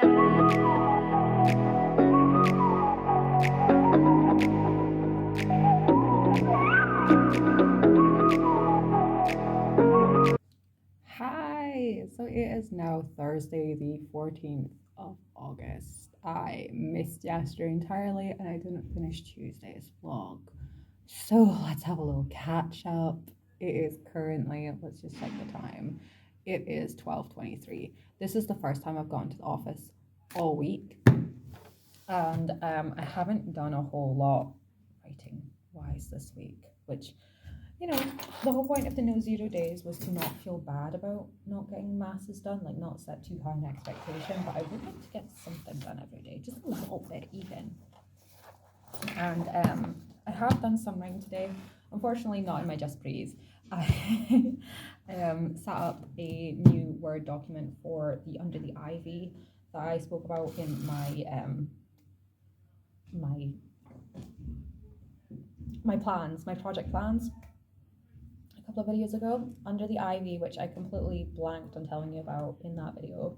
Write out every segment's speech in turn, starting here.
Hi, so it is now Thursday, the 14th of August. I missed yesterday entirely and I didn't finish Tuesday's vlog. So let's have a little catch up. It is currently, let's just check the time. It is 12:23. This is the first time I've gone to the office all week, and I haven't done a whole lot writing wise this week, which the whole point of the no zero days was to not feel bad about not getting masses done, like not set too high an expectation, but I would like to get something done every day, just a little bit even. And I have done some writing today, unfortunately not in my Just Breeze. I set up a new Word document for the Under the Ivy that I spoke about in my project plans a couple of videos ago. Under the Ivy, which I completely blanked on telling you about in that video,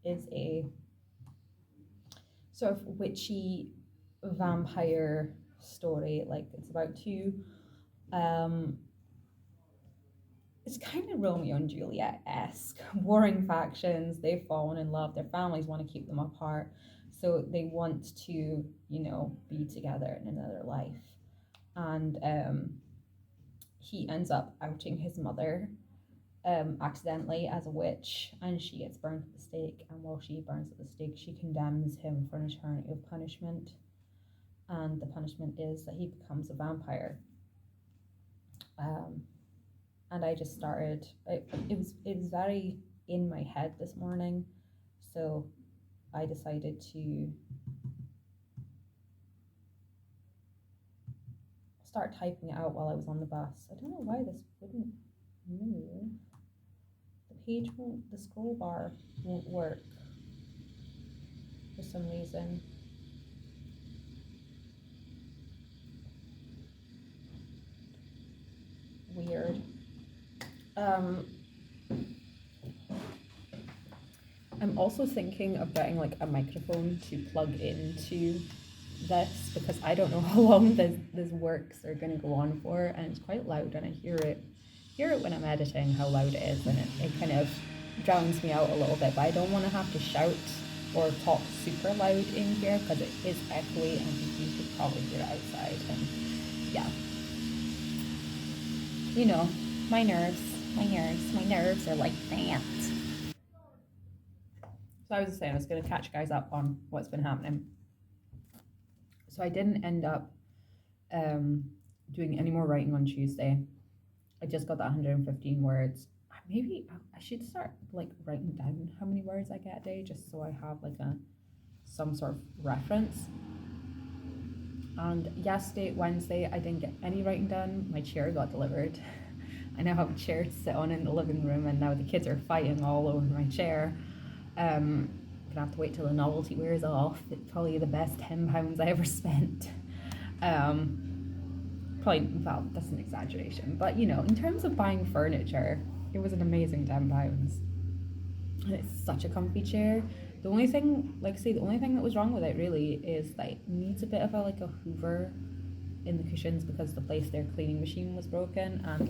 is a sort of witchy vampire story. Like, it's about two it's kind of Romeo and Juliet-esque, warring factions. They've fallen in love, their families want to keep them apart, so they want to be together in another life. And he ends up outing his mother accidentally as a witch, and she gets burned at the stake, and while she burns at the stake, she condemns him for an eternity of punishment, and the punishment is that he becomes a vampire. And I just started, it was very in my head this morning, so I decided to start typing it out while I was on the bus. I don't know why this wouldn't move. The scroll bar won't work for some reason. Weird. I'm also thinking of getting like a microphone to plug into this, because I don't know how long this works are going to go on for, and it's quite loud, and I hear it when I'm editing, how loud it is, and it kind of drowns me out a little bit. But I don't want to have to shout or talk super loud in here, because it is echoey and you could probably hear it outside. And yeah, my nerves are like that. So I was just saying, I was going to catch you guys up on what's been happening. So I didn't end up doing any more writing on Tuesday. I just got that 115 words. Maybe I should start like writing down how many words I get a day, just so I have like some sort of reference. And yesterday, Wednesday, I didn't get any writing done. My chair got delivered. I now have a chair to sit on in the living room, and now the kids are fighting all over my chair. I'm gonna have to wait till the novelty wears off. It's probably the best £10 I ever spent. Probably, well, that's an exaggeration, but in terms of buying furniture, it was an amazing £10. And it's such a comfy chair. The only thing, the only thing that was wrong with it really is that it needs a bit of a hoover in the cushions, because the place their cleaning machine was broken, and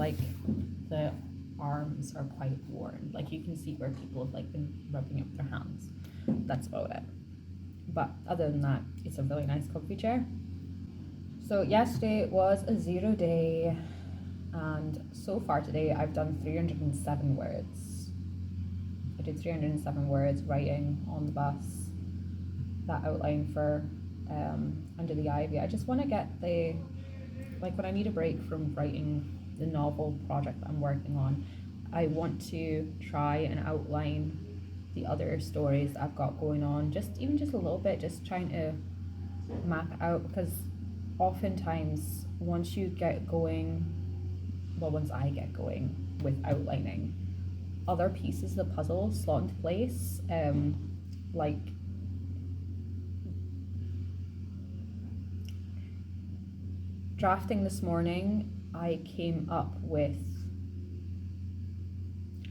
the arms are quite worn. You can see where people have been rubbing up their hands. That's about it. But other than that, it's a really nice comfy chair. So yesterday was a 0 day, and so far today I've done 307 words. I did 307 words writing on the bus, that outline for Under the Ivy. I just want to get when I need a break from writing the novel project that I'm working on, I want to try and outline the other stories that I've got going on, just a little bit, just trying to map it out, because oftentimes once I get going with outlining, other pieces of the puzzle slot into place. Drafting this morning, I came up with,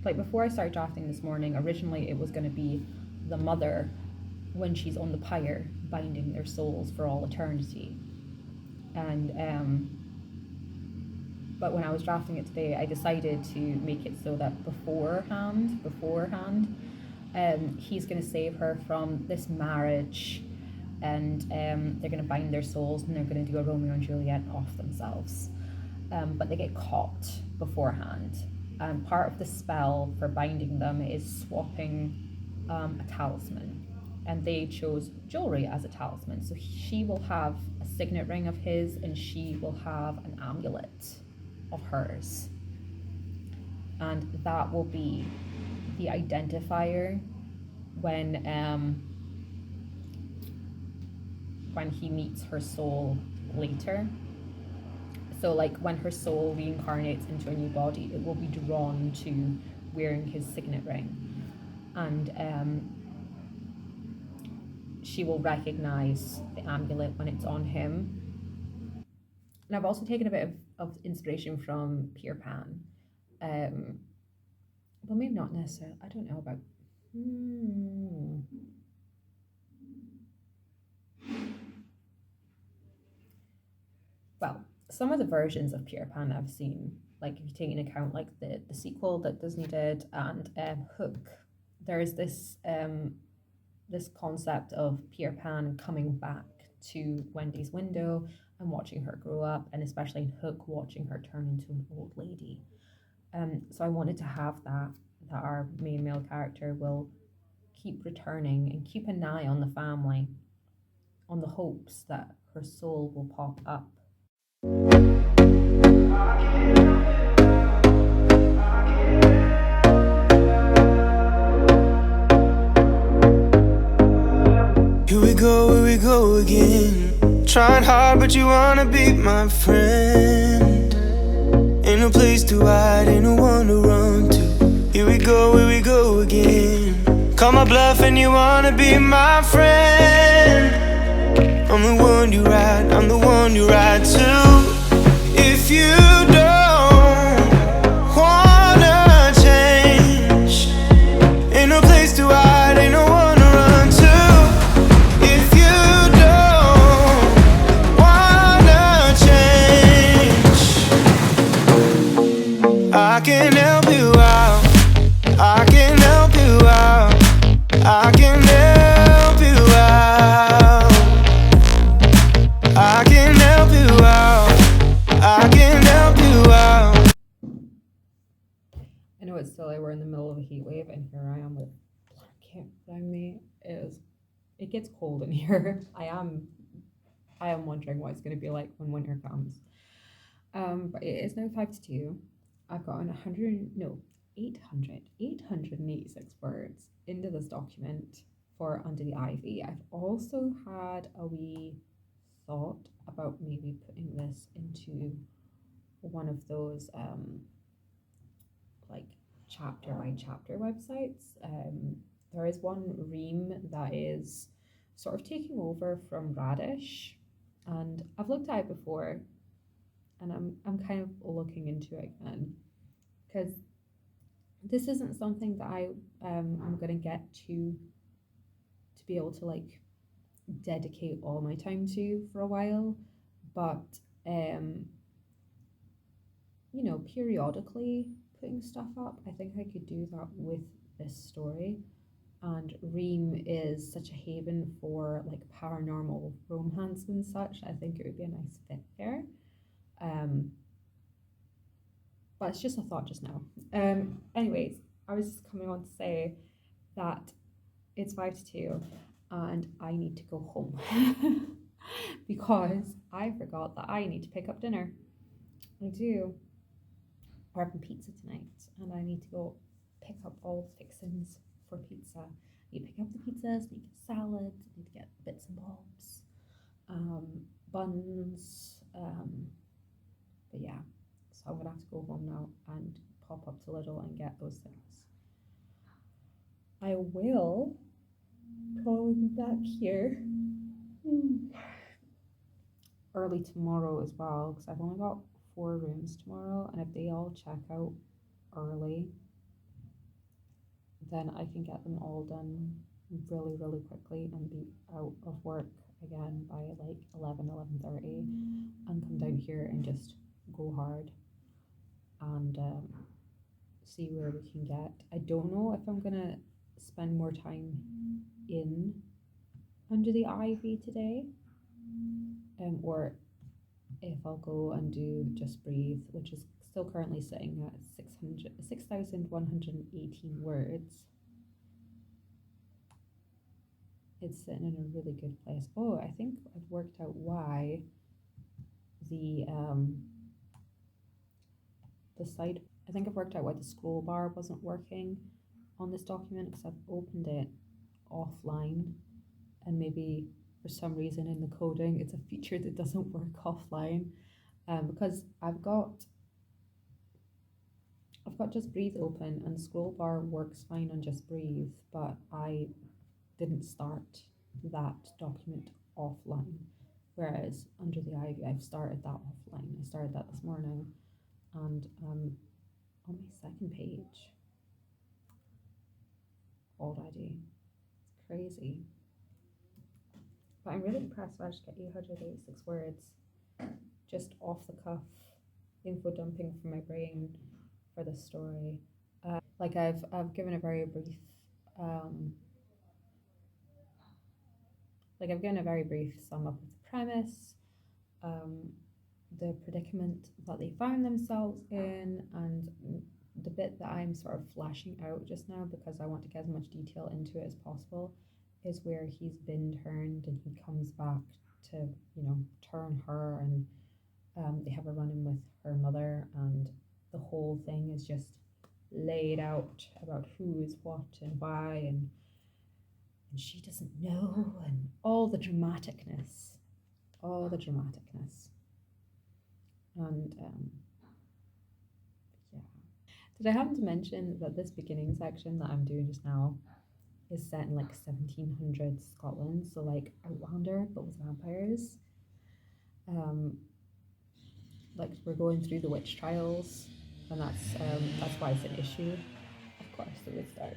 before I started drafting this morning, originally it was going to be the mother when she's on the pyre, binding their souls for all eternity. And but when I was drafting it today, I decided to make it so that beforehand, he's going to save her from this marriage, and they're going to bind their souls, and they're going to do a Romeo and Juliet off themselves. But they get caught beforehand. And part of the spell for binding them is swapping a talisman. And they chose jewelry as a talisman. So she will have a signet ring of his, and she will have an amulet of hers. And that will be the identifier when he meets her soul later. So like when her soul reincarnates into a new body, it will be drawn to wearing his signet ring. And she will recognize the amulet when it's on him. And I've also taken a bit of inspiration from Peter Pan. But maybe not necessarily. I don't know about... Well, some of the versions of Peter Pan I've seen, like if you take into account like the sequel that Disney did and Hook, there's this this concept of Peter Pan coming back to Wendy's window and watching her grow up, and especially in Hook, watching her turn into an old lady. So I wanted to have that our main male character will keep returning and keep an eye on the family, on the hopes that her soul will pop up. Here we go again. Trying hard, but you wanna be my friend. Ain't no place to hide, ain't no one to run to. Here we go again. Call my bluff and you wanna be my friend. I'm the one you ride, I'm the one you ride to. If you don't wanna change, ain't no place to hide, ain't no one to run to. If you don't wanna change, I can help you out, I can help you out, I can help you out, I can help you out, I can help you out. I know it's silly, we're in the middle of a heat wave, and here I am with a blanket around me. It gets cold in here. I am wondering what it's going to be like when winter comes. But it is now 5 to 2. I've gotten 886 words into this document for Under the Ivy. I've also had a wee thought about maybe putting this into one of those like chapter by chapter websites. There is one Ream that is sort of taking over from Radish, and I've looked at it before, and I'm kind of looking into it again, because this isn't something that I'm gonna get to be able to like dedicate all my time to for a while, but you know, periodically putting stuff up, I think I could do that with this story. And Ream is such a haven for like paranormal romance and such. I think it would be a nice fit there. But it's just a thought just now. Anyways, I was just coming on to say that it's 5 to 2 and I need to go home because I forgot that I need to pick up dinner. I do. We're having pizza tonight, and I need to go pick up all the fixings for pizza. I need to pick up the pizzas, need to get salads, need to get bits and bobs, buns, but yeah, so I'm gonna have to go home now and pop up to Lidl and get those things. I will probably be back here early tomorrow as well, because I've only got 4 rooms tomorrow, and if they all check out early, then I can get them all done really, really quickly and be out of work again by like 11:30, and come down here and just go hard and see where we can get. I don't know if I'm gonna spend more time in under the ivy today, or if I'll go and do just breathe, which is still currently sitting at 6,118 words. It's sitting in a really good place. Oh, I think I've worked out why the side. I think I've worked out why the scroll bar wasn't working on this document, because I've opened it offline, and maybe for some reason in the coding it's a feature that doesn't work offline. Because I've got just breathe open and the scroll bar works fine on just breathe, but I didn't start that document offline. Whereas under the ivy, I've started that offline. I started that this morning, and on my second page already. It's crazy. But I'm really impressed. I just get 886 words just off the cuff, info dumping from my brain for this story. Like I've given a very brief sum up of the premise, the predicament that they found themselves in, and the bit that I'm sort of flashing out just now because I want to get as much detail into it as possible is where he's been turned and he comes back to, you know, turn her, and they have a run-in with her mother, and the whole thing is just laid out about who is what and why, and she doesn't know, and all the dramaticness. And yeah. Did I happen to mention that this beginning section that I'm doing just now is set in like 1700 Scotland, so like Outlander but with vampires. Like we're going through the witch trials, and that's why it's an issue. Of course, they would start